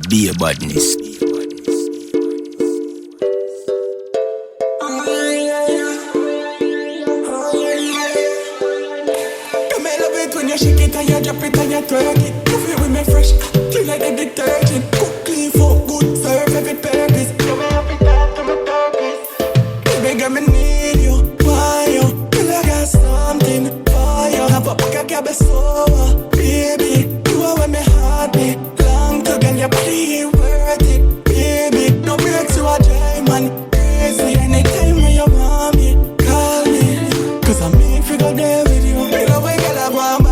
Be a badness. When you shake it and you drop it and you twerk it, you feel with me fresh, clean like the detergent. Cook, clean, fuck, good, serve every purpose. You may have to talk to my therapist. Baby girl, me need you, why you? Feel like I got something for you. Have a pocket cabbage sour, baby. You are where my heart beat. Long to girl, your body ain't worth it, baby. No breaks, you a drive man, crazy. Anytime when you want me, call me, 'cause I'm made for go there with you. You know when girl I want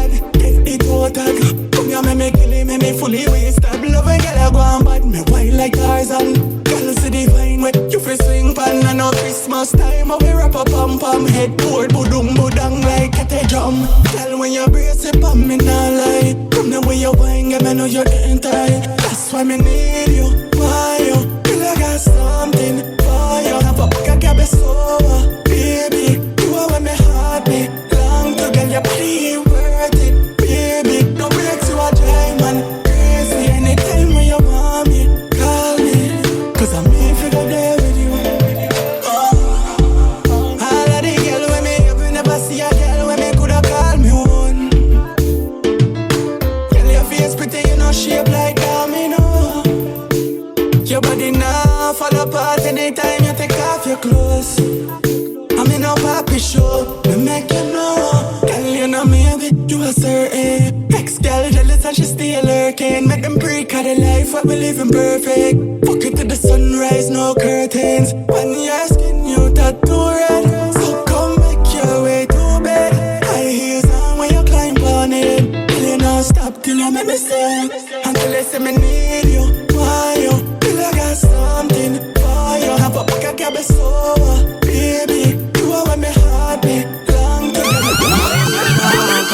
total. Come here, me kill it, me fully wasted. Love a girl I go on bad, me wild like Tarzan. Girl see the vine when you feel swing pan. And now Christmas time, I will wrap up pom headboard, budung budang like a drum. Girl when you brace it on me nah lie. Come the way you wine, girl me know you're getting tight. That's why me need you, why you? Feel like I got something for you. Have a pocket cabbage sour, baby. You are where my heart beat. Long to girl, your body ain't worth it. No breaks, you a dry man, crazy. Anytime when you want me, call me, 'cause I'm made for go there with you. All of the girl when me up, you never see a girl when me coulda call me one. Girl, your face pretty, you know shape like domino. Your body now fall apart anytime you take off your clothes. I'm in a papi show, me make you know. Girl, you know me, you a certain. Ex-girl jealous and she still lurking. Make them break out the life what we living perfect. Fuck it to the sunrise, no curtains. When your skin, you tattoo red. So come make your way to bed. High heels on when you climb on it. Till you not stop, till you make me sing. Until they say me need you, why you? Till I got something for you. Have a pocket cabbage sour, baby. You are where my heart beat. Long to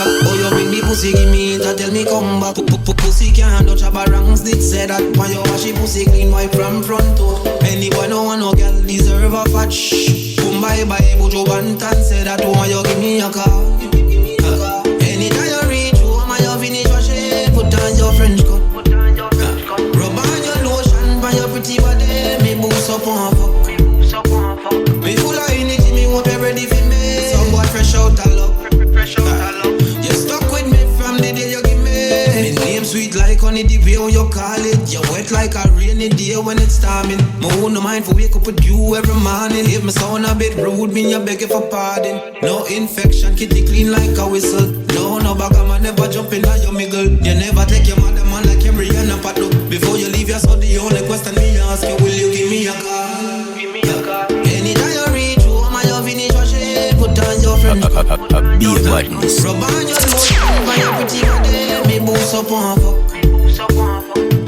oh, you bring me pussy, give me it, tell me come back. Pussy can't touch a barangs, did say that. When you wash your pussy clean, wipe from front to. Any boy no want no girl deserve a fat shh. Come bye, but you want and say that. When you give me a call, anytime you reach home and you finish washing, put on your French coat. Rub on your lotion, by your pretty body, me boost up on fuck. Me full of energy, me want be ready for me. Some boy fresh out of luck. You stuck with me from the day you give me. My name sweet like honey, the way how you call it. You wet like a rainy day when it's storming. My own no mind for wake up with you every morning. If me sound a bit rude, me you beg you for pardon. No infection, kitty clean like a whistle. No bugger man never jump in on your miggle. You never take your mother man like every Rihanna Pado. Before you leave your son, the only question me ask you, will you give me a call? Anytime you reach home and you finish washing, put on your friend. Be a badness. Rub on your lotion, by your pretty body, me boost up on fuck.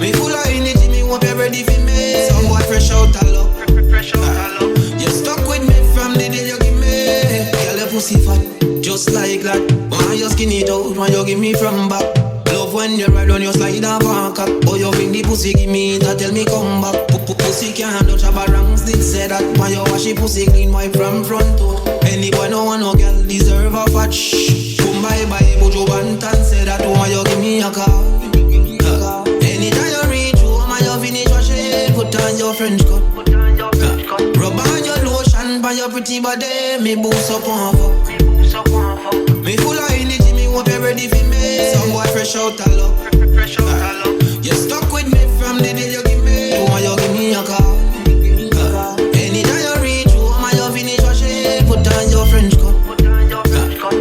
Me full of energy, me want be ready for me. Some boy fresh out of luck. You stuck with me from the day you give me. Girl, your pussy fat, just like that. When you skin it out, when you give me from back. Love when you ride on your slide and walk up. Oh, you bring the pussy, give me that, tell me come back. Pussy can't touch a barangs, did say that. When you wash your pussy clean, wipe from front to. Any boy no want no girl deserve a fat shh. Come bye, but you want and say that. When you give me a call. Anytime you reach home and you finish washing, put on your French coat. Rub on your lotion, by your pretty body, me boost up on fuck. Me full of energy, me want be ready for me. Some boy fresh out of luck. You stuck with me from the day you give me. When you give me a call. Anytime you reach home and you finish washing, put on your French coat.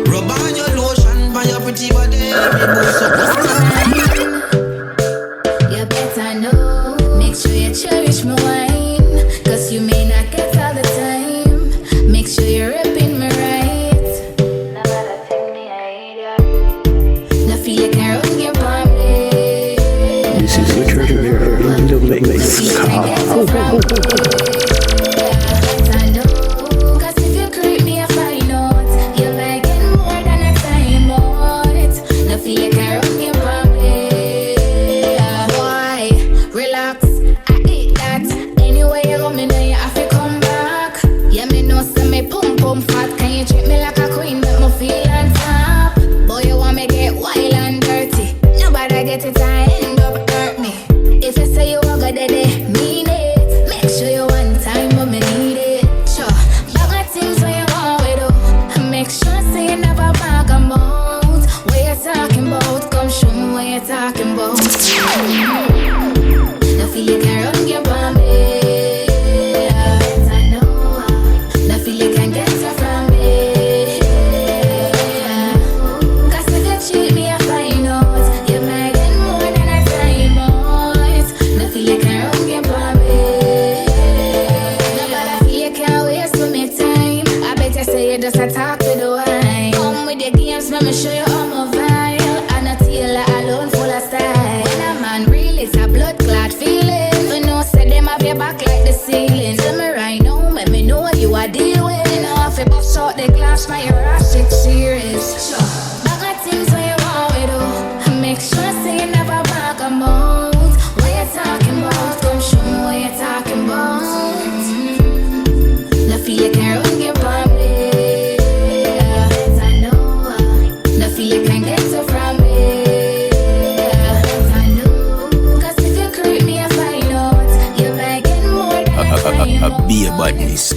Rub on your lotion, by your pretty body, me boost up on fuck. You better know, make sure you cherish my wine, 'cause you may not get all the time. Make sure you're repping me right. No matter take me a idiot. No feel you can run your family. This is the treasure here in the mix. Better know, 'cause if you creep me, I find out. You're liking more than a time out. No feel you can run your family. Boy, relax, I eat that. Anyway you go, me know you have to come back. Yeah, me know say me pum fat. Can you treat me like a queen, make me feel on top? Boy, you want me get wild and dirty. Nobody get it, I end up hurt me. fi bust out the glass, my Jurassic series. Bag of things when you want we do. Make sure say you never back a mouth. What you talking about? Come show me what you talking about. No feel you can run your family. I know. No feel you can get so from me. I know. Cause if you creep me, I find out. You're begging more than I A beer badness.